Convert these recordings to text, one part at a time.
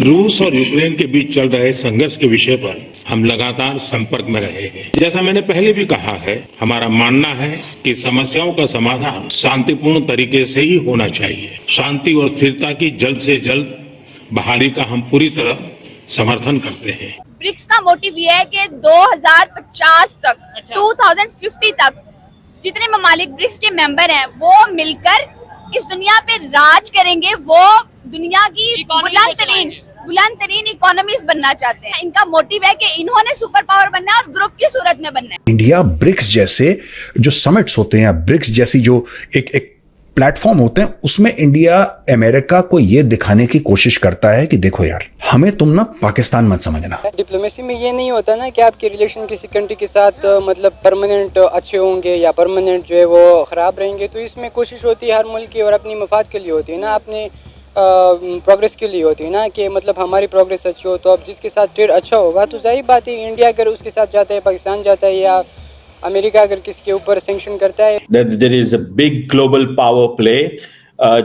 रूस और यूक्रेन के बीच चल रहे संघर्ष के विषय पर हम लगातार संपर्क में रहे हैं। जैसा मैंने पहले भी कहा है, हमारा मानना है कि समस्याओं का समाधान शांतिपूर्ण तरीके से ही होना चाहिए। शांति और स्थिरता की जल्द से जल्द बहाली का हम पूरी तरह समर्थन करते हैं। ब्रिक्स का मोटिव ये है कि 2050 तक 2050 तक जितने ममालिक ब्रिक्स के मेंबर हैं वो मिलकर इस दुनिया पे राज करेंगे। वो दुनिया की बुलंद तरीन इकोनॉमीज बनना चाहते हैं। इनका मोटिव है कि इन्होंने सुपर पावर बनना है और ग्रुप की सूरत में बनना है। इंडिया ब्रिक्स जैसे जो समिट्स होते हैं, ब्रिक्स जैसी जो एक प्लेटफॉर्म होते हैं, उसमें इंडिया अमेरिका को ये दिखाने की कोशिश करता है कि देखो यार, हमें तुम ना पाकिस्तान मत समझना। डिप्लोमेसी में ये नहीं होता ना कि आपके रिलेशन किसी कंट्री के साथ मतलब परमानेंट अच्छे होंगे या परमानेंट जो है वो ख़राब रहेंगे। तो इसमें कोशिश होती है हर मुल्क की और अपनी मफाद के लिए होती है ना, अपने प्रोग्रेस के लिए होती है ना, कि मतलब हमारी प्रोग्रेस अच्छी हो। तो अब जिसके साथ ट्रेड अच्छा होगा तो जाहिर बात है इंडिया अगर उसके साथ जाता है, पाकिस्तान जाता है या अमेरिका अगर किसके ऊपर सैंक्शन करता है। There is a big global power play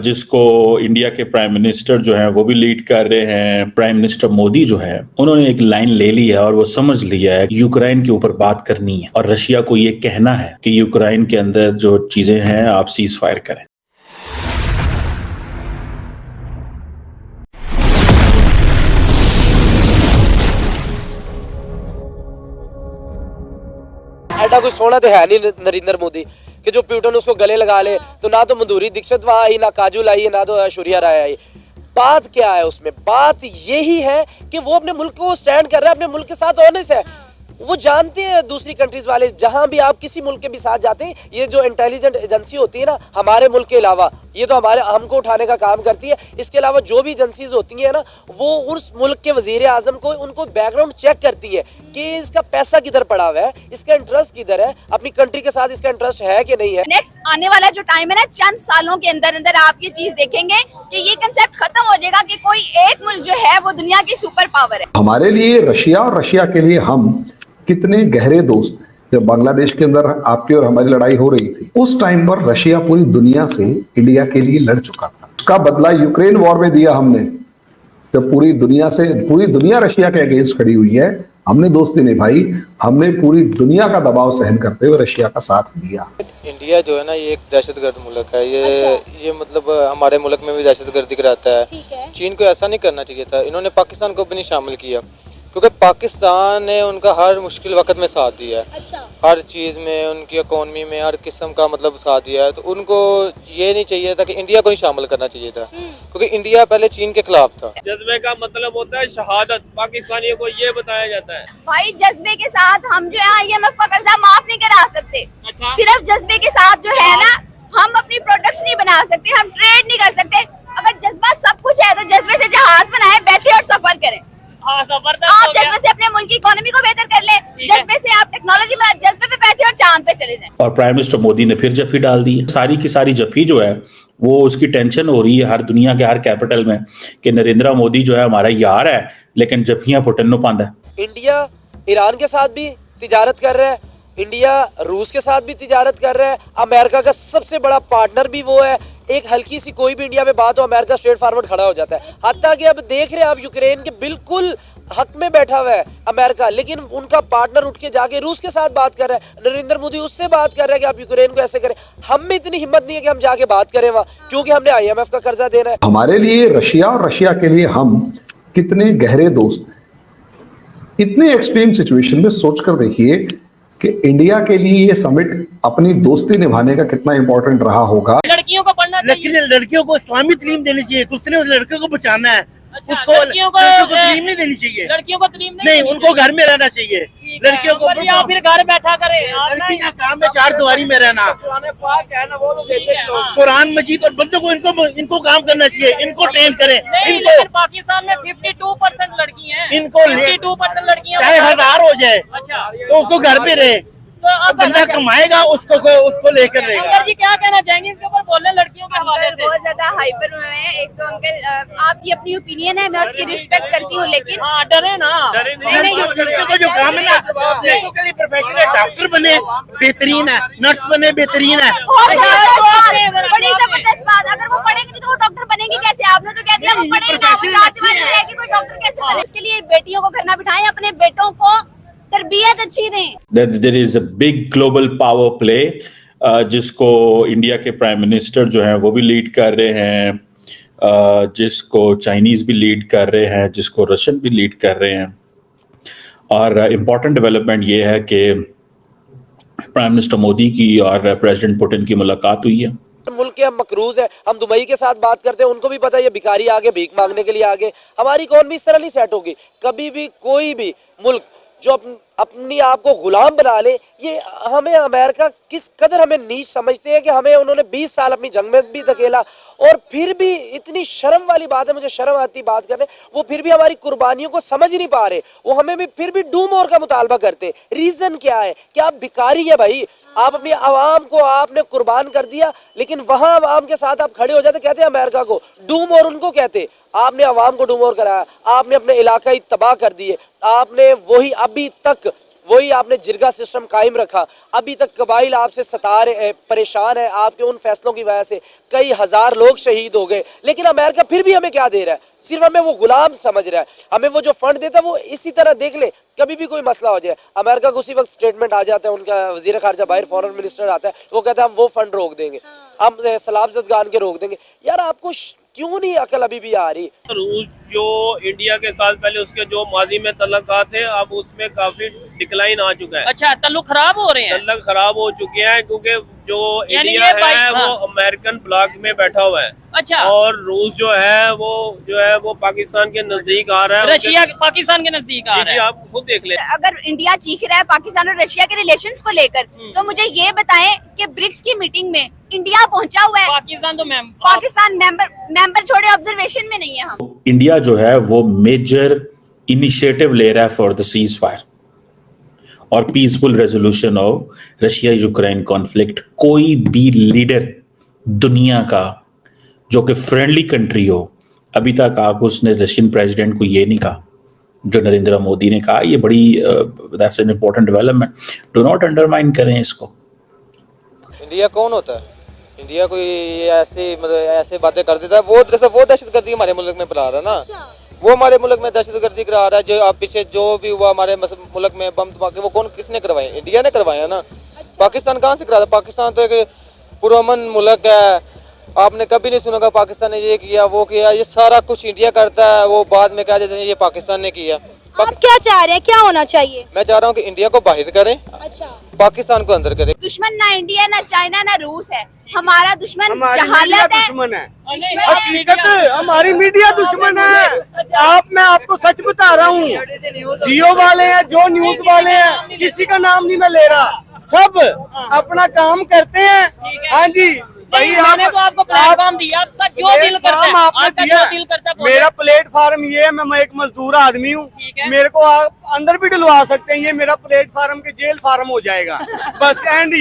जिसको इंडिया के प्राइम मिनिस्टर जो है वो भी लीड कर रहे हैं। प्राइम मिनिस्टर मोदी जो है उन्होंने एक लाइन ले ली है और वो समझ लिया है यूक्रेन के ऊपर बात करनी है और रशिया को ये कहना है कि यूक्रेन के अंदर जो चीजें हैं आप सीज फायर करें। ऐसा कोई सोना तो है नहीं नरेंद्र मोदी कि जो प्यूटन उसको गले लगा ले। तो ना तो मधुरी दीक्षित वहां आई, ना काजोल आई, ना तो ऐश्वर्या राय आई। बात क्या है उसमें? बात यही है कि वो अपने मुल्क को स्टैंड कर रहा है, अपने मुल्क के साथ ऑनेस्ट है। वो जानते हैं दूसरी कंट्रीज वाले, जहां भी आप किसी मुल्क के भी साथ जाते हैं, ये जो इंटेलिजेंट एजेंसी होती है ना हमारे मुल्क के अलावा, ये तो हमारे हमको उठाने का काम करती है। इसके अलावा जो भी एजेंसीज होती हैं ना, वो उस मुल्क के वजीर आजम को उनको बैकग्राउंड चेक करती है कि इसका पैसा किधर पड़ा हुआ है, इसका इंटरेस्ट किधर है, अपनी कंट्री के साथ इसका इंटरेस्ट है कि नहीं है। नेक्स्ट आने वाला जो टाइम है ना, चंद सालों के अंदर अंदर आप ये चीज देखेंगे कि ये कंसेप्ट खत्म हो जाएगा कि कोई एक मुल्क जो है वो दुनिया की सुपर पावर है। हमारे लिए रशिया और रशिया के लिए हम कितने गहरे दोस्त हैं। जब बांग्लादेश के अंदर आपकी और हमारी लड़ाई हो रही थी, उस टाइम पर रशिया पूरी दुनिया से इंडिया के लिए लड़ चुका था। उसका बदला यूक्रेन वॉर में दिया हमने। जब पूरी दुनिया रशिया के अगेंस्ट खड़ी हुई है, हमने दोस्ती निभाई, हमने पूरी दुनिया का दबाव सहन करते हुए रशिया का साथ दिया। इंडिया जो है ना, ये एक दहशतगर्द मुल्क है। ये मतलब हमारे मुल्क में भी दहशतगर्दी कराता है। चीन को ऐसा नहीं करना चाहिए था। इन्होंने पाकिस्तान को भी नहीं शामिल किया क्योंकि पाकिस्तान ने उनका हर मुश्किल वक्त में साथ दिया है। हर चीज़ में, उनकी इकोनॉमी में हर किस्म का मतलब साथ दिया है। तो उनको ये नहीं चाहिए था कि इंडिया को नहीं शामिल करना चाहिए था, क्योंकि इंडिया पहले चीन के खिलाफ था। जज्बे का मतलब होता है शहादत। पाकिस्तानियों को ये बताया जाता है। भाई जज्बे के साथ हम जो है IMF का कर्जा माफ नहीं करा सकते। सिर्फ जज्बे के साथ जो है ना, हम अपनी प्रोडक्ट्स नहीं बना सकते, हम ट्रेड नहीं कर सकते। अगर जज्बा सब कुछ है तो जज्बे से जहाज बनाए, बैठे और सफर करें। आप जज्बे से अपने मुल्क की इकोनॉमी को बेहतर कर ले, जज्बे से आप टेक्नोलॉजी में जज्बे पे बैठे और चांद पे चले जाएं। और प्राइम मिनिस्टर मोदी ने फिर जफ्फी डाल दी है। सारी की सारी जफ्फी जो है वो उसकी टेंशन हो रही है हर दुनिया के हर कैपिटल में कि नरेंद्र मोदी जो है हमारा यार है, लेकिन जफ्फियां पुटन पांदा है। इंडिया ईरान के साथ भी तिजारत कर रहा है, इंडिया रूस के साथ भी तिजारत कर रहा है, अमेरिका का सबसे बड़ा पार्टनर भी वो है। एक हल्की सी कोई भी इंडिया में बात हो, अमेरिका स्ट्रेट फॉरवर्ड खड़ा हो जाता है। हत्ता कि अब देख रहे हैं आप यूक्रेन के बिल्कुल हक में बैठा हुआ है अमेरिका, लेकिन उनका पार्टनर उठ के जाके रूस के साथ बात कर रहा है। नरेंद्र मोदी उससे बात कर रहा है कि आप यूक्रेन को ऐसे करें। हम में इतनी हिम्मत नहीं है कि हम जाके बात करें वहाँ, क्योंकि हमने IMF का कर्जा देना है। हमारे लिए रशिया और रशिया के लिए हम कितने गहरे दोस्त हैं। इतने एक्सट्रीम सिचुएशन में सोचकर देखिए कि इंडिया के लिए ये समिट अपनी दोस्ती निभाने का कितना इंपॉर्टेंट रहा होगा। लड़कियों को पढ़ना चाहिए, लड़कियों को इस्लामी तालीम देनी चाहिए। कुछ ने लड़कियों को बचाना है। उसको लड़कियों को तालीम नहीं देनी चाहिए। लड़कियों को तालीम नहीं, उनको घर में रहना चाहिए। लड़कियों को फिर घर बैठा करे। लड़की का काम है चार दीवारी में रहना। कुरान मजीद और बंदों को इनको काम करना चाहिए, इनको ट्रेन करें। इनको पाकिस्तान में 52% लड़की हैं। इनको 52% लड़कियां चाहे 1000 हो जाए तो उसको घर पे रहे। जो बंदा कमाएगा उसको लेकर रहेगा। अंकल जी क्या कहना चाहेंगे इसके ऊपर बोल रहे हैं लड़कियों के हवाले से? बहुत ज्यादा हाइपर हुए हैं। एक तो अंकल आपकी अपनी ओपिनियन है, मैं उसकी रिस्पेक्ट करती हूँ, लेकिन डरे ना, लड़कियों का जो काम है ना, लड़कों के लिए प्रोफेशन है, डॉक्टर बने बेहतरीन है, नर्स बने बेहतरीन है। बड़ी जबरदस्त बात, अगर वो पढ़ेंगे नहीं तो वो डॉक्टर बनेंगे कैसे? आपने तो कह दिया वो पढ़ेंगे ना, वो चार दीवारी में रहेगी, कोई डॉक्टर कैसे बने? इसके लिए बेटियों को घर ना बिठाएं, अपने बेटों को तरबियत अच्छी दें। There is a big global power play जिसको इंडिया के प्राइम मिनिस्टर जो हैं वो भी लीड कर रहे हैं, जिसको चाइनीज भी लीड कर रहे हैं, जिसको रशियन भी लीड कर रहे हैं। और इम्पॉर्टेंट डेवलपमेंट ये है कि प्राइम मिनिस्टर मोदी की और प्रेसिडेंट पुतिन की मुलाकात हुई है। मुल्क के हम मकरूज है, हम दुबई के साथ बात करते हैं, उनको भी पता है ये भिखारी आगे भीख मांगने के लिए आगे। हमारी इकॉनमी इस तरह नहीं सेट होगी कभी भी। कोई भी मुल्क जो अपनी आप को गुलाम बना ले, ये हमें अमेरिका किस कदर हमें नीच समझते हैं कि हमें उन्होंने 20 साल अपनी जंग में भी धकेला, और फिर भी इतनी शर्म वाली बात है, मुझे शर्म आती बात करने, वो फिर भी हमारी कुर्बानियों को समझ ही नहीं पा रहे। वो हमें भी फिर भी डू मोर का मुतालबा करते। रीजन क्या है कि आप भिखारी है भाई, आप अपनी आवाम को आपने कुर्बान कर दिया, लेकिन वहां आवाम के साथ आप खड़े हो जाते, कहते हैं अमेरिका को डू मोर, उनको कहते आपने आवाम को डू मोर कराया, आपने अपने इलाका ही तबाह कर दिए, आपने वही अभी तक वही आपने जिरगा सिस्टम कायम रखा, अभी तक कबाइल आपसे सता रहे, परेशान है, आपके उन फैसलों की वजह से कई हजार लोग शहीद हो गए। लेकिन अमेरिका फिर भी हमें क्या दे रहा है? सिर्फ हमें वो गुलाम समझ रहा है। हमें वो जो फंड देता है वो इसी तरह देख ले, कभी भी कोई मसला हो जाए अमेरिका को उसी वक्त स्टेटमेंट आ जाता है, उनका वजीर खारजा बाहर फॉरेन मिनिस्टर आता है, वो कहता है हम वो फंड रोक देंगे, हम सलाब जदगान के रोक देंगे। यार आपको क्यों नहीं अकल अभी भी आ रही? रूस जो इंडिया के साथ पहले उसके जो माजी में तल्लुकात थे, अब उसमें काफी डिक्लाइन आ चुका है। अच्छा, तल्लुक खराब हो रहे हैं? तल्लुक खराब हो चुके हैं क्योंकि जो यानी इंडिया है हाँ। वो अमेरिकन ब्लॉक में बैठा हुआ है। अच्छा। और रूस जो है वो पाकिस्तान के नजदीक आ रहा है, रशिया पाकिस्तान के नजदीक आ रहा है। आप खुद देख ले। अगर इंडिया चीख रहा है पाकिस्तान और रशिया के रिलेशंस को लेकर, तो मुझे ये बताएं कि ब्रिक्स की मीटिंग में इंडिया पहुंचा हुआ है। पाकिस्तान मेंबर छोड़े ऑब्जर्वेशन में नहीं है। हम इंडिया जो है वो मेजर इनिशिएटिव ले रहा है फॉर द सीज फायर और peaceful resolution of Russia Ukraine conflict. कोई भी लीडर दुनिया का जो कि फ्रेंडली कंट्री हो, अभी तक आके उसने रशियन प्रेसिडेंट को ये नहीं कहा जो नरेंद्र मोदी ने कहा। ये बड़ी that's an important development, do not undermine करें इसको। इंडिया कौन होता है? इंडिया कोई ऐसे ऐसे बातें कर देता है, वो दहशतगर्दी हमारे मुल्क में फैला रहा है ना। वो हमारे मुल्क में दहशतगर्दी करा रहा है। जो आप पीछे जो भी हुआ हमारे मुल्क में बम धमाके, वो कौन किसने करवाए? इंडिया ने करवाए है ना। पाकिस्तान कहाँ से करा था? पाकिस्तान तो एक पुरअमन मुल्क है। आपने कभी नहीं सुना पाकिस्तान ने ये किया वो किया। ये सारा कुछ इंडिया करता है, वो बाद में कह देते हैं ये पाकिस्तान ने किया। आप क्या चाह रहे हैं, क्या होना चाहिए? मैं चाह रहा हूँ कि इंडिया को बाहर करें, पाकिस्तान को अंदर करें। दुश्मन ना इंडिया, ना चाइना, ना रूस है। हमारा दुश्मन जहालत है। हकीकत हमारी मीडिया दुश्मन है। मैं आपको सच बता रहा हूँ, जियो वाले हैं, जो न्यूज वाले हैं, किसी का नाम नहीं मैं ले रहा, सब अपना काम करते हैं। हाँ जी भाई, मैंने तो आपको प्लेटफॉर्म दिया, आपका जो दिल करता है, आपका जो दिल करता है। मेरा प्लेटफॉर्म ये है, मैं एक मजदूर आदमी हूँ, मेरे को आप अंदर भी डलवा सकते हैं। ये मेरा प्लेटफॉर्म के जेल फार्म हो जाएगा बस। एंड